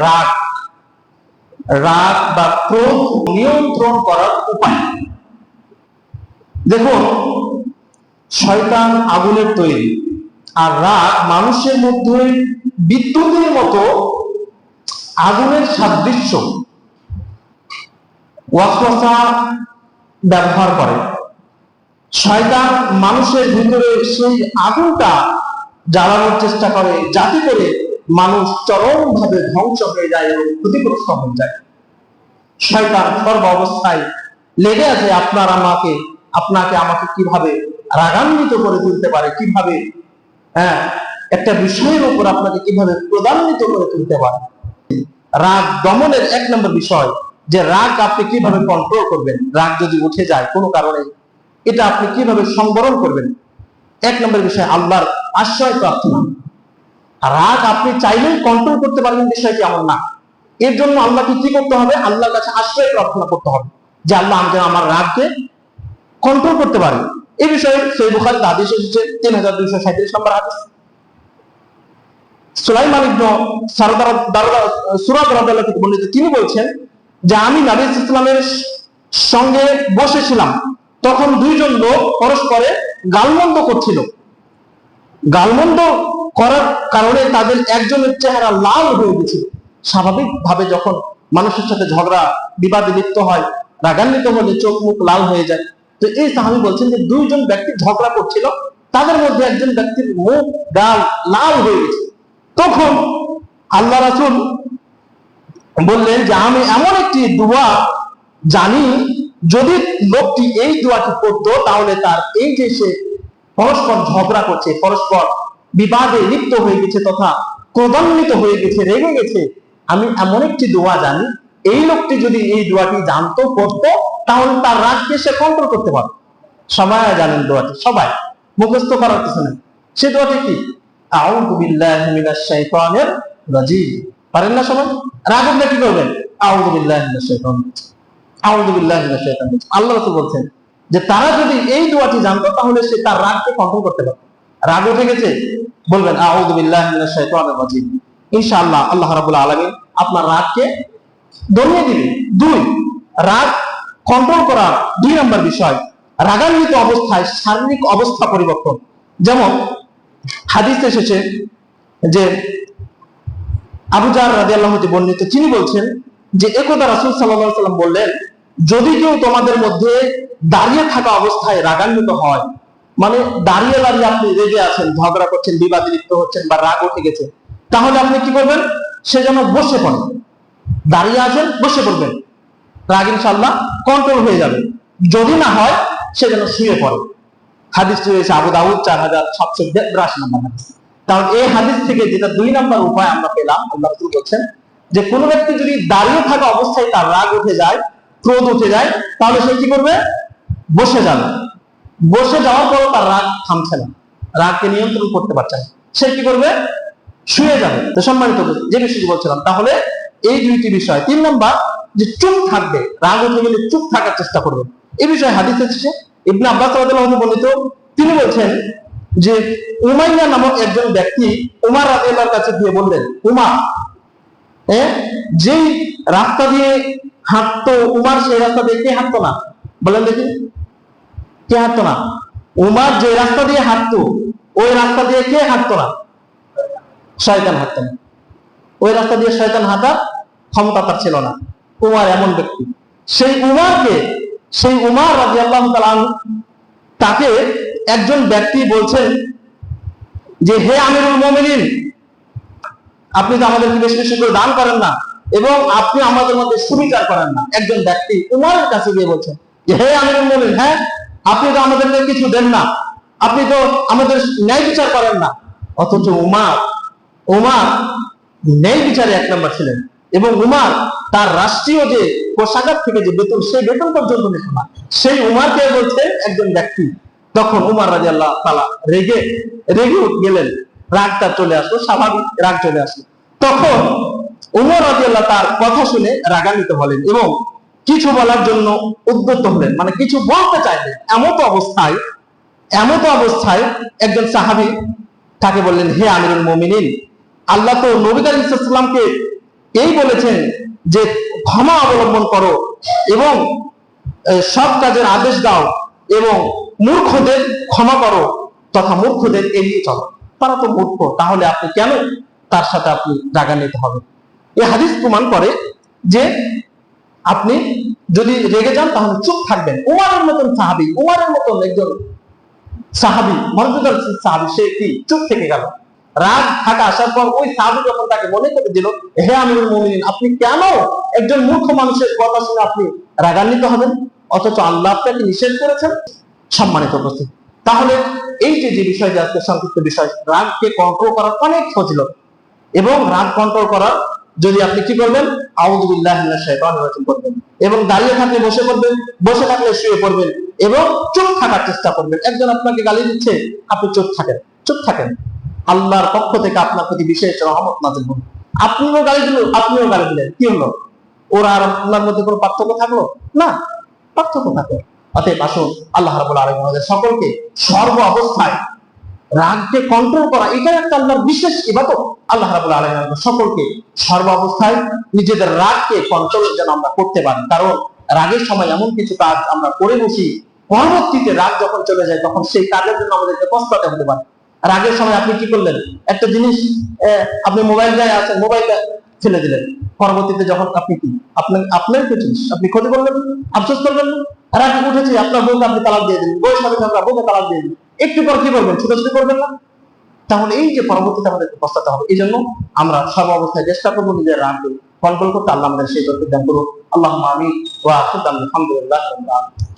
রাগ রাগ বা ক্রোধ নিয়ন্ত্রণ করার উপায়। দেখুন, শয়তান আগুনের তৈরি, আর রাগ মানুষের মধ্যে বিদ্যুতের মতো আগুনের সাদৃশ্য ওয়াসওয়াসা ব্যবহার করে। শয়তান মানুষের ভিতরে সেই আগুনটা জ্বালানোর চেষ্টা করে, যাতে করে মানুষ চরমভাবে ধ্বংস হয়ে যায় এবং ক্ষতিগ্রস্ত হয়ে যায়। শয়তান সর্ব অবস্থায় লেগে আছে আপনাকে আমাকে কিভাবে রাগান্বিত করে তুলতে পারে, কিভাবে একটা বিষয়ের উপর আপনাকে কিভাবে ক্রোধান্বিত করে তুলতে পারে। রাগ দমনের 1 নম্বর বিষয়, যে রাগ আপনি কিভাবে কন্ট্রোল করবেন। রাগ যদি উঠে যায় কোনো কারণে, এটা আপনি কিভাবে সংবরণ করবেন। 1 নম্বর বিষয় আল্লাহর আশ্রয় প্রার্থনা। রাগ আপনি চাইলেই কন্ট্রোল করতে পারবেন, বিষয়টি এমন না। এর জন্য আল্লাহকে কি করতে হবে? আল্লাহর কাছে আশ্রয় প্রার্থনা করতে হবে, যে আল্লাহ আমি যেন আমার রাগকে কন্ট্রোল করতে পারি। এই বিষয়ে সহিহ বুখারীতে হাদিস এসেছে 3237 নম্বর হাদিস। সুলাইমান ইবনে সুরাদ রাদিয়াল্লাহু থেকে বর্ণিত, তিনি বলছেন যে আমি নবী সাল্লাল্লাহু আলাইহি ওয়াসাল্লামের সঙ্গে বসেছিলাম, তখন দুইজন লোক পরস্পরে গালমন্দ করছিল। গালমন্দ করার কারণে তাদের একজনের চেহারা লাল হয়ে গেছিল। স্বাভাবিকভাবে যখন মানুষের সাথে ঝগড়া বিবাদে লিপ্ত হয়, রাগান্বিত হলে চোখ মুখ লাল হয়ে যায়। তো এই সাহাবী বলছেন যে দুইজন ব্যক্তি ঝগড়া করছিল, তাদের মধ্যে একজন ব্যক্তির মুখ গাল লাল হয়ে গেছে। তখন আল্লাহ রাসূল বললেন যে আমি এমন একটি দোয়া জানি, যদি লোকটি এই দোয়াটি পড়তো তাহলে তার এই যে সে পরস্পর ঝগড়া করছে, পরস্পর বিবাদে লিপ্ত হয়ে গেছে তথা ক্রোধান্বিত হয়ে গেছে, রেগে গেছে, আমি এমন একটি দোয়া জানি, এই লোকটি যদি এই দোয়াটি জানতো, পড়তো, তাহলে তার রাগকে সে কন্ট্রোল করতে পারত। সবাই জানেন দোয়াটি, সবাই মুখস্থ করার কিছু নেই। সে দোয়াটি কি? আউযু বিল্লাহি মিনাশ শাইতানির রাজিম। পারেন না সবাই? রাগ উঠলে কি করবেন? আউযু বিল্লাহি মিনাশ শাইতানির রাজিম, আউযু বিল্লাহি মিনাশ শাইতানির রাজিম। আল্লাহ রাসূল বলছেন যে তারা যদি এই দোয়াটি জানতো, তাহলে সে তার রাগকে কন্ট্রোল করতে পারত। রাগ উঠে গেছে, বলবেন আউযু বিল্লাহি মিনাশ শাইতানির রাজিম। ইনশাআল্লাহ আল্লাহ রাব্বুল আলামিন আপনার রাগকে দমিয়ে দিবেন। 2, রাগ কন্ট্রোল করার 2 নম্বর বিষয়, রাগান্বিত অবস্থায় শারীরিক অবস্থা পরিবর্তন। যেমন হাদিসে এসেছে যে আবু জার রাদিয়াল্লাহু আনহু বর্ণিত, তিনি বলছেন যে একদা রাসূল সাল্লাল্লাহু আলাইহি ওয়াসাল্লাম বললেন, যদি কেউ তোমাদের মধ্যে দাঁড়িয়ে থাকা অবস্থায় রাগান্বিত হয়, মানে দাঁড়িয়ে দাঁড়িয়ে আপনি রেগে আছেন, ঝগড়া করছেন, বিবাদে লিপ্ত হচ্ছেন বা রাগ উঠে গেছে, তাহলে আপনি কি করবেন? সে যেন বসে পড়ে। দাঁড়িয়ে আছেন, বসে পড়বেন, রাগ ইনশাআল্লাহ কন্ট্রোল হয়ে যাবে। যদি না হয়, সে যেন শুয়ে পড়ে। হাদিসটি রয়েছে আবু দাউদ 4782 নম্বর হাদিস। কারণ এই হাদিস থেকে যেটা 2 নম্বর উপায় আমরা পেলাম, আল্লাহ রাসূল বলছেন যে কোন ব্যক্তি যদি দাঁড়িয়ে থাকা অবস্থায় তার রাগ উঠে যায়, ক্রোধ উঠে যায়, তাহলে সে কি করবে? বসে যাবে। বসে যাওয়ার পরও তার রাগ থামছে না, রাগকে নিয়ন্ত্রণ করতে পারছে না, সে কি করবে? শুয়ে যাবে। তো সম্মানিত যে বিষয়টি বলছিলাম, তাহলে এই 2টি বিষয়। 3 নম্বর, যে চুপ থাকবে, রাগ উঠে গেলে চুপ থাকার চেষ্টা করবে। এই বিষয়ে হাদিস এসেছে ইবনে আব্বাস রাদিয়াল্লাহু আনহু বর্ণিত, তিনি বলছেন যে উমাইয়া নামক একজন ব্যক্তি উমর রাদিয়াল্লাহু কাছে গিয়ে বললেন, উমর যেই রাস্তা দিয়ে হাঁটতো উমর, সেই রাস্তা দিয়ে কে হাঁটতো না? বলেন দেখি, কে হাঁটতো না? উমর যে রাস্তা দিয়ে হাঁটতো, ওই রাস্তা দিয়ে কে হাঁটতো না? শয়তান হাঁটতো না। ওই রাস্তা দিয়ে শয়তান হাঁটার ক্ষমতা তার ছিল না। উমর এমন ব্যক্তি। সেই উমর রাদিয়াল্লাহু তাআলা তাকে একজন ব্যক্তি বলছেন যে হে আমিরুল মুমিনিন, আপনি তো আমাদেরকে বেশি বেশি করে দান করেন না এবং আপনি আমাদের মধ্যে সুবিচার করেন না। একজন ব্যক্তি উমরের কাছে গিয়ে বলছেন যে হে আমিরুল মুমিনিন, হ্যাঁ আপনি তো আমাদেরকে কিছু দেন না, আপনি তো আমাদের ন্যায় বিচার করেন না। অথচ উমর ন্যায় বিচারে 1 নম্বর ছিলেন এবং উমর তার রাষ্ট্রীয় যে কোষাগার থেকে যে বেতন, সেই বেতন পর্যন্ত নিত না। সেই উমরকে বলছে একজন ব্যক্তি। তখন উমর রাদিয়াল্লাহু তাআলা রেগে গেলেন, রাগটা চলে আসলো, স্বাভাবিক রাগ চলে আসলো। তখন উমর রাদিয়াল্লাহু তার কথা শুনে রাগান্বিত হলেন এবং কিছু বলার জন্য উদ্যত হলেন, মানে কিছু বলতে চাইলেন। এমত অবস্থায় একজন সাহাবী তাকে বললেন, হে আমিরুল মুমিনিন, আল্লাহ তো নবী কারীম সাল্লাল্লাহু আলাইহি ওয়াসাল্লামকে এই বলেছেন যে ক্ষমা অবলম্বন করো এবং সব কাজের আদেশ দাও এবং মূর্খদের ক্ষমা করো তথা মূর্খদের এড়িয়ে চলো। তারা তো মূর্খ, তাহলে আপনি কেন তার সাথে আপনি রাগান্বিত হবেন? এই হাদিস প্রমাণ করে যে আপনি যদি রেগে যান তাহলে চুপ থাকবেন। উমারের মতন সাহাবী, উমারের মতন একজন সাহাবী, মর্যাদার সাহাবী, সে কি চুপ থেকে গেল? রাগ থাকা আসার পর ওই সাহাবী যখন তাকে মনে করে দিল, হে আমিরুল মুমিনিন, আপনি কেন একজন মূর্খ মানুষের কথা শুনে আপনি রাগান্বিত হবেন, অথচ আল্লাহ আপনাকে নিষেধ করেছেন? সম্মানিত উপস্থিতি, তাহলে এই যে বিষয়টা আজকে সংক্ষিপ্ত বিষয়, রাগকে কন্ট্রোল করার অনেক ফজিলত, এবং রাগ কন্ট্রোল করার যদি আপনি কি করবেন, আউযু বিল্লাহি মিনাশ শাইতানির রাজিম করবেন, এবং দাঁড়িয়ে থাকলে বসে পড়বেন, বসে থাকলে শুয়ে পড়বেন, এবং চুপ থাকার চেষ্টা করবেন। একজন আপনাকে গালি দিচ্ছে, আপনি চুপ থাকেন, চুপ থাকেন। আল্লাহর পক্ষ থেকে আপনার প্রতি বিশেষ রহমত নাযিল হবে। আপনিও গালি দিলেন, আপনিও গালি দিলেন, কি হলো? ওরা আর আপনার মধ্যে কোনো পার্থক্য থাকলো না? পার্থক্য থাকলো। অতএব আসুন, আল্লাহ রাব্বুল আলামিন আমাদের সকলকে সর্ব অবস্থায় রাগকে কন্ট্রোল করা, এটা একটা আল্লাহর বিশেষ ইবাদত। আল্লাহ রাব্বুল আলামিন আমাদের সকলকে সর্ব অবস্থায় নিজেদের রাগকে কন্ট্রোল যেন আমরা করতে পারি। কারণ রাগের সময় এমন কিছু কাজ আমরা করে বসি, পরবর্তীতে রাগ যখন চলে যায় তখন সেই কাজের জন্য আমাদেরকে পস্তাতে হতে পারে। রাগের সময় আপনি কি করলেন, একটা জিনিস আপনি মোবাইল দিয়ে আছেন, মোবাইলটা ফেলে দিলেন, পরবর্তীতে যখন আপনি কি আপনার কিছু আপনি ক্ষতি করলেন, আফসোস করবেন না? রাগ উঠেছে, আপনার বউকে আপনি তালাক দিয়ে দিলেন, বউয়ের সাথে আপনার বউকে তালাক দিয়ে দিলেন, একটু পর কি করবেন, ছোটাছুটি করবেন না? তাহলে এই যে পরবর্তীতে আমাদেরকে পস্তাতে হবে, এই জন্য আমরা সর্ব অবস্থায় চেষ্টা করবো নিজের রাগকে কন্ট্রোল করতে। আল্লাহ আমাদের সেই তৌফিক দান করুন। আল্লাহুম্মা আমিন ওয়া আখিরু দাওয়ানা আলহামদুলিল্লাহি রাব্বিল আলামিন।